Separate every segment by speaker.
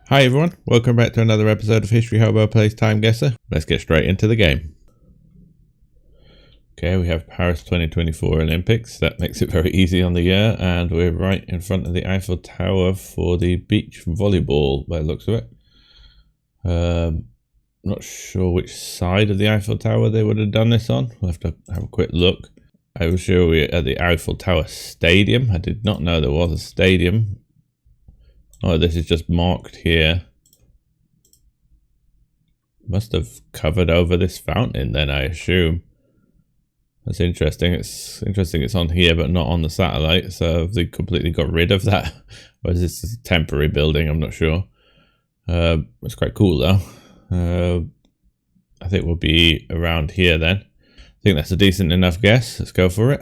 Speaker 1: Hi everyone, welcome back to another episode of History Hobo Plays TimeGuessr. Let's get straight into the game. Okay, we have Paris 2024 Olympics. That makes it very easy on the year, and we're right in front of the Eiffel Tower for the beach volleyball by the looks of it. Not sure which side of the Eiffel Tower they would have done this on. We'll have to have a quick look. I was sure we were at the Eiffel Tower Stadium. I did not know there was a stadium. Oh, this is just marked here. Must have covered over this fountain then, I assume. That's interesting. It's interesting it's on here but not on the satellite. So have they completely got rid of that? Or is this a temporary building? I'm not sure. It's quite cool though. I think we'll be around here then. I think that's a decent enough guess. Let's go for it.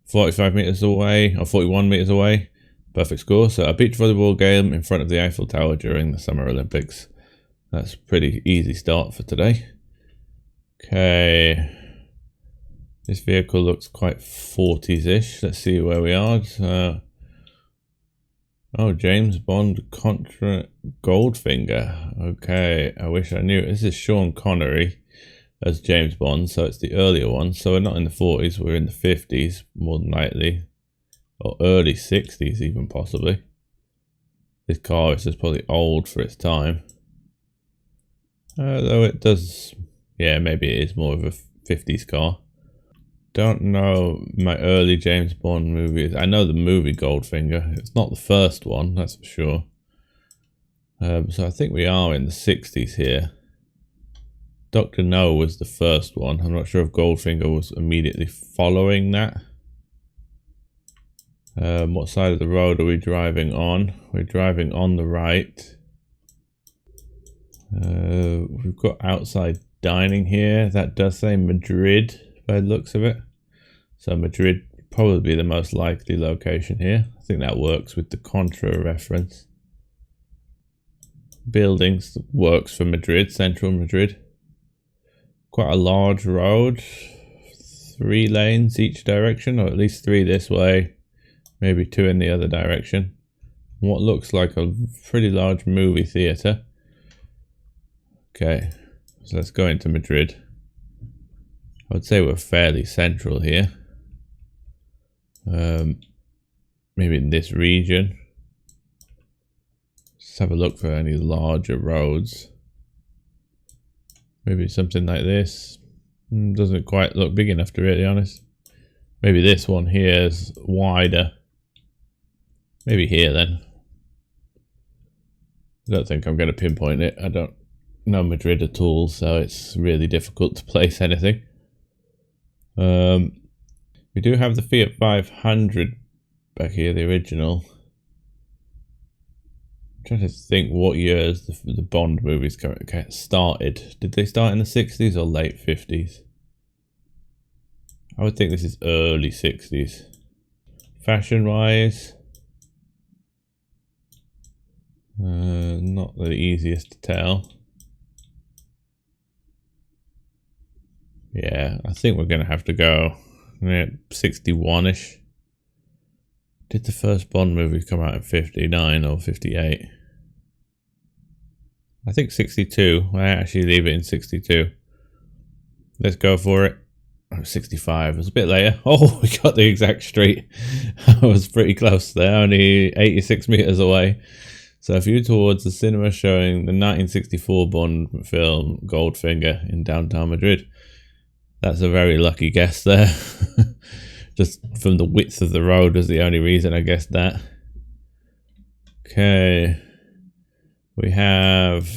Speaker 1: 45 meters away, or 41 meters away. Perfect score. So a beach volleyball game in front of the Eiffel Tower during the Summer Olympics. That's a pretty easy start for today. Okay. This vehicle looks quite 40s-ish. Let's see where we are. Oh, James Bond Contra Goldfinger. Okay, I wish I knew. This is Sean Connery as James Bond, so it's the earlier one. So we're not in the 40s, we're in the 50s, more than likely. Or early 60s even, possibly. This car is just probably old for its time. Though it does, yeah, maybe it is more of a 50s car. Don't know my early James Bond movies. I know the movie Goldfinger. It's not the first one, that's for sure. So I think we are in the 60s here. Dr. No was the first one. I'm not sure if Goldfinger was immediately following that. What side of the road are we driving on? We're driving on the right. We've got outside dining here. That does say Madrid by the looks of it. So Madrid would probably be the most likely location here. I think that works with the Contra reference. Buildings works for Madrid, central Madrid. Quite a large road. 3 lanes each direction, or at least 3 this way. Maybe 2 in the other direction. What looks like a pretty large movie theatre. Okay, so let's go into Madrid. I would say we're fairly central here. Maybe in this region. Let's have a look for any larger roads. Maybe something like this. Doesn't quite look big enough to be really honest. Maybe this one here is wider. Maybe here then. I don't think I'm going to pinpoint it. I don't know Madrid at all, so it's really difficult to place anything. We do have the Fiat 500 back here, the original. I'm trying to think what years the Bond movies started. Did they start in the 60s or late 50s? I would think this is early 60s. Fashion-wise, not the easiest to tell. Yeah, I think we're going to have to go 61-ish. Did the first Bond movie come out in 59 or 58? I think 62. I actually leave it in 62. Let's go for it. Oh, 65. It was a bit later. Oh, we got the exact street. I was pretty close there, only 86 meters away. So a few towards the cinema showing the 1964 Bond film Goldfinger in downtown Madrid. That's a very lucky guess there. Just from the width of the road was the only reason I guessed that. Okay. We have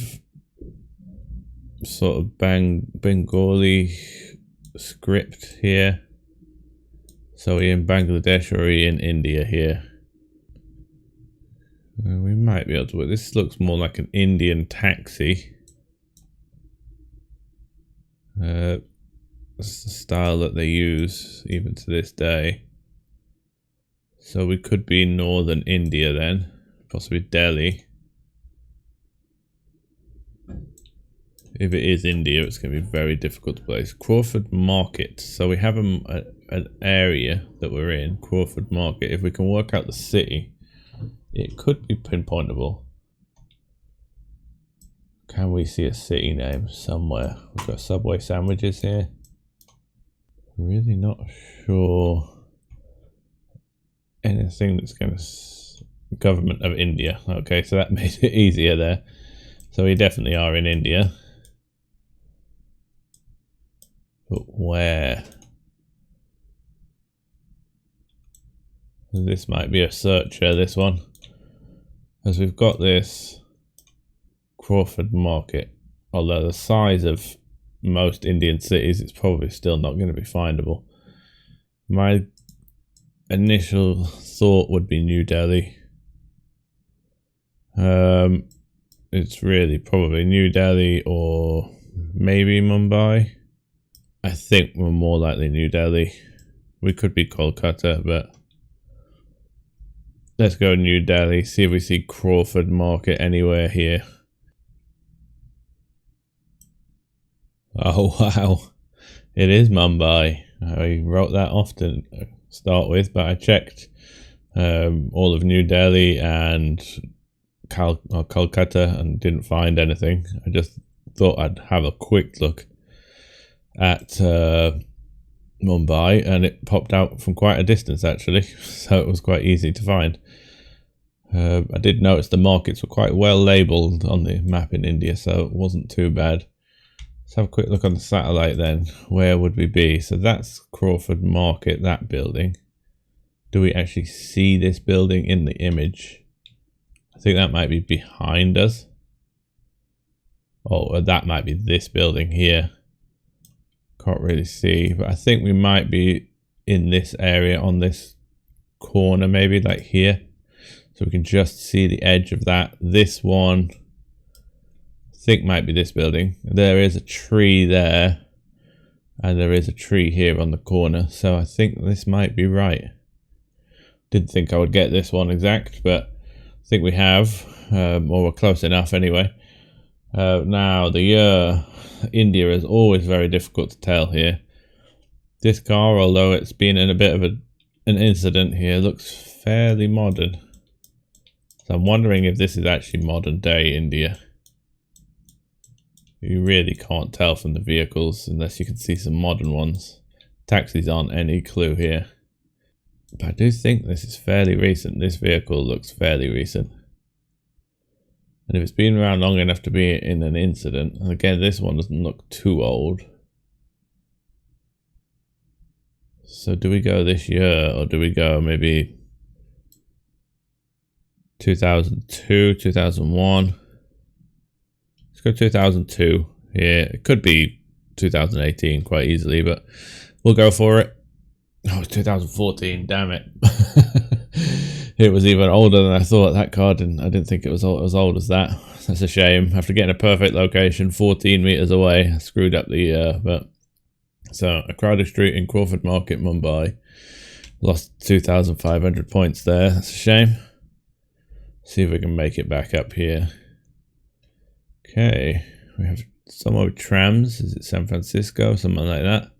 Speaker 1: sort of Bengali script here. So are we in Bangladesh or are we in India here? We might be able to. This looks more like an Indian taxi. That's the style that they use even to this day. So we could be in northern India then, possibly Delhi. If it is India, it's going to be very difficult to place. Crawford Market. So we have an area that we're in, Crawford Market. If we can work out the city, it could be pinpointable. Can we see a city name somewhere? We've got Subway sandwiches here. Really not sure anything that's going to... Government of India. Okay, so that made it easier there. So we definitely are in India. But where? This might be a searcher, this one. As we've got this Crawford Market. Although the size of most Indian cities, it's probably still not going to be findable. My initial thought would be New Delhi. It's really probably New Delhi or maybe Mumbai. I think we're more likely New Delhi. We could be Kolkata, but let's go New Delhi, see if we see Crawford Market anywhere here. Oh wow, it is Mumbai. I wrote that off to start with, but I checked all of New Delhi and Kolkata and didn't find anything. I just thought I'd have a quick look at Mumbai, and it popped out from quite a distance actually, so it was quite easy to find. I did notice the markets were quite well labelled on the map in India, so it wasn't too bad. Let's have a quick look on the satellite then. Where would we be? So that's Crawford Market, that building. Do we actually see this building in the image? I think that might be behind us. Oh, that might be this building here. Can't really see, but I think we might be in this area on this corner, maybe like here. So we can just see the edge of that. This one, I think might be this building. There is a tree there, and there is a tree here on the corner. So I think this might be right. Didn't think I would get this one exact, but I think we have, or we're close enough anyway. Now the year, India is always very difficult to tell here. This car, although it's been in a bit of an incident here, looks fairly modern. So I'm wondering if this is actually modern day India. You really can't tell from the vehicles unless you can see some modern ones. Taxis aren't any clue here. But I do think this is fairly recent. This vehicle looks fairly recent. And if it's been around long enough to be in an incident, and again, this one doesn't look too old. So do we go this year, or do we go maybe 2002, 2001? Let's go 2002. Yeah, it could be 2018 quite easily, but we'll go for it. Oh, it's 2014, damn it. It was even older than I thought, that card, and I didn't think it was as old as that. That's a shame. After getting a perfect location, 14 meters away, I screwed up the year. But so, a crowded street in Crawford Market, Mumbai. Lost 2,500 points there. That's a shame. See if we can make it back up here. Okay, we have somewhere with trams. Is it San Francisco? Something like that.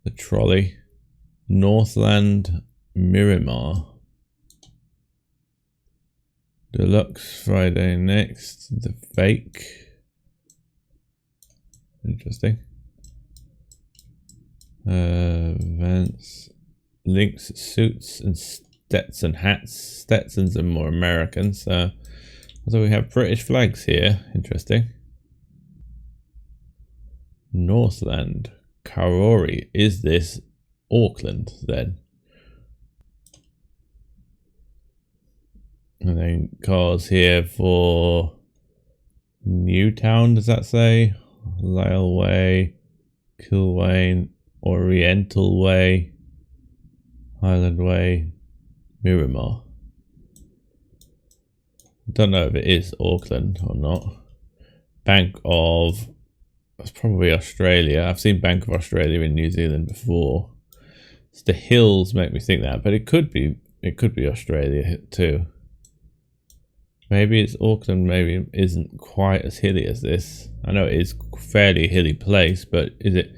Speaker 1: The trolley. Northland Miramar. Deluxe Friday next. The fake. Interesting. Events. Links, suits, and Stetson hats. Stetsons are more American, so although we have British flags here. Interesting. Northland. Karori. Is this Auckland then? And then cars here for Newtown, does that say? Lyle Way, Kilwain, Oriental Way, Highland Way, Miramar. Don't know if it is Auckland or not. Bank of... That's probably Australia. I've seen Bank of Australia in New Zealand before. It's the hills make me think that, but it could be Australia too. Maybe it's Auckland, maybe it isn't quite as hilly as this. I know it is fairly hilly place, but is it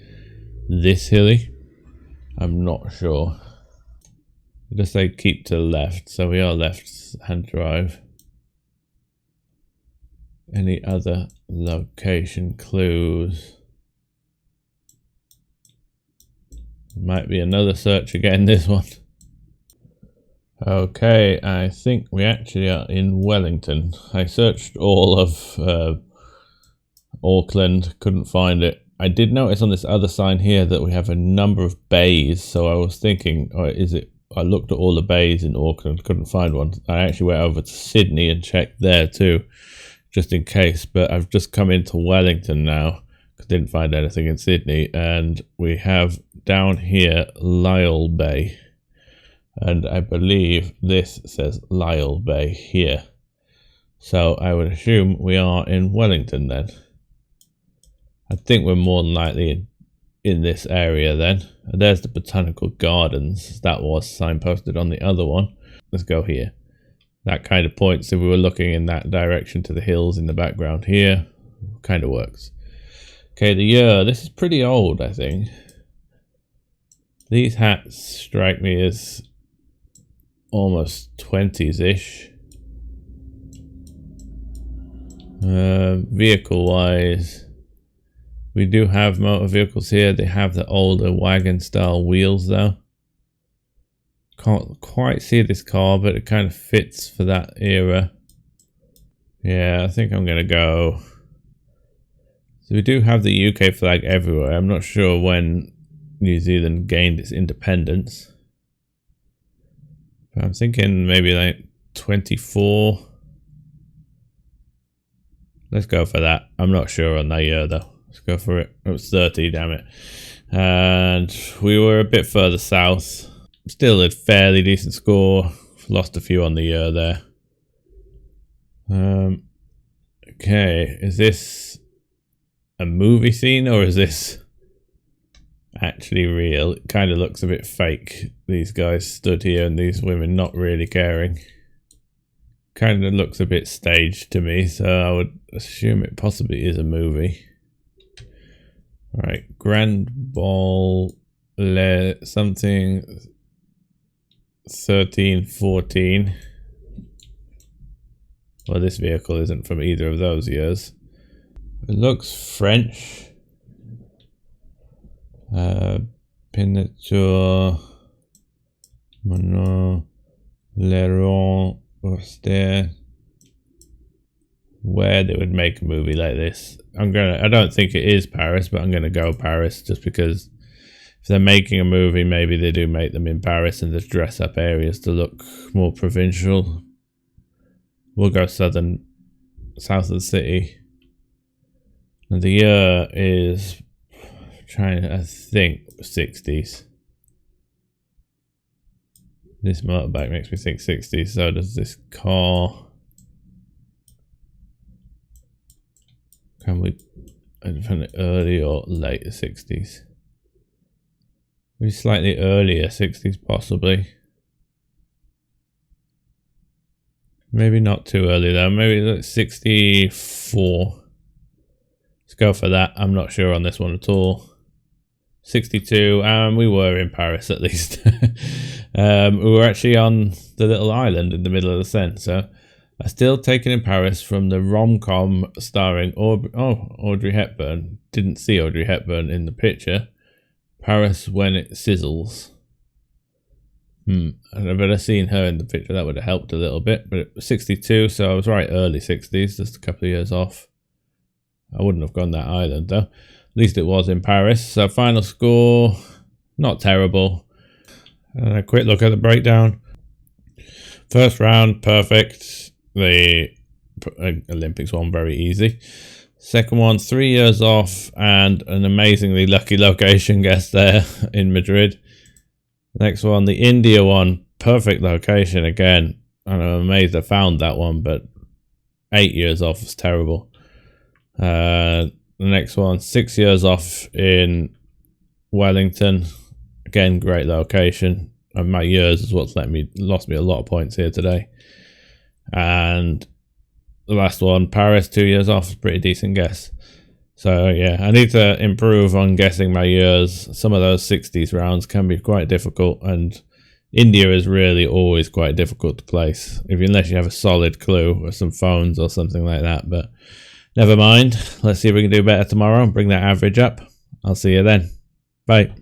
Speaker 1: this hilly? I'm not sure. It does say keep to the left, so we are left hand drive. Any other location clues? Might be another search again, this one. Okay, I think we actually are in Wellington. I searched all of Auckland, couldn't find it. I did notice on this other sign here that we have a number of bays, so I was thinking, or is it, I looked at all the bays in Auckland, couldn't find one. I actually went over to Sydney and checked there too, just in case, but I've just come into Wellington now. Didn't find anything in Sydney, and we have down here Lyell Bay, and I believe this says Lyell Bay here, so I would assume we are in Wellington then. I think we're more than likely in this area then. And there's the Botanical Gardens that was signposted on the other one. Let's go here. That kind of points, if we were looking in that direction, to the hills in the background here. Kind of works. Okay, the year. This is pretty old, I think. These hats strike me as almost 20s-ish. Vehicle-wise, we do have motor vehicles here. They have the older wagon-style wheels, though. Can't quite see this car, but it kind of fits for that era. Yeah, I think I'm going to go... So we do have the UK flag everywhere. I'm not sure when New Zealand gained its independence. But I'm thinking maybe like 24. Let's go for that. I'm not sure on that year though. Let's go for it. It was 30, damn it. And we were a bit further south. Still a fairly decent score. Lost a few on the year there. Okay, is this a movie scene or is this actually real? It kind of looks a bit fake. These guys stood here and these women not really caring. Kind of looks a bit staged to me, so I would assume it possibly is a movie. Alright, Grand Ball something 13-14. Well, this vehicle isn't from either of those years. It looks French. Pinature, Manon, Leron, Auster. Where they would make a movie like this. I don't think it is Paris, but I'm gonna go Paris just because if they're making a movie, maybe they do make them in Paris and just dress up areas to look more provincial. We'll go south of the city. And the year is I think 60s. This motorbike makes me think 60s, so does this car. Can we from the early or late 60s? Maybe slightly earlier 60s possibly. Maybe not too early though, maybe like 64. Let's go for that. I'm not sure on this one at all. 62, we were in Paris at least. We were actually on the little island in the middle of the Seine, so I still taken in Paris from the rom-com starring Audrey Hepburn. Didn't see Audrey Hepburn in the picture. Paris When It Sizzles. I'd better seen her in the picture, that would have helped a little bit, but it was 62, so I was right early 60s, just a couple of years off. I wouldn't have gone that island though. At least it was in Paris. So final score, not terrible. And a quick look at the breakdown. First round, perfect. The Olympics one, very easy. Second one, 3 years off and an amazingly lucky location guess there in Madrid. Next one, the India one, perfect location again. And I'm amazed I found that one, but 8 years off was terrible. The next one, 6 years off in Wellington. Again, great location. And my years is what's lost me a lot of points here today. And the last one, Paris, 2 years off, pretty decent guess. So yeah, I need to improve on guessing my years. Some of those 60s rounds can be quite difficult, and India is really always quite difficult to place, unless you have a solid clue or some phones or something like that. But never mind. Let's see if we can do better tomorrow and bring that average up. I'll see you then. Bye.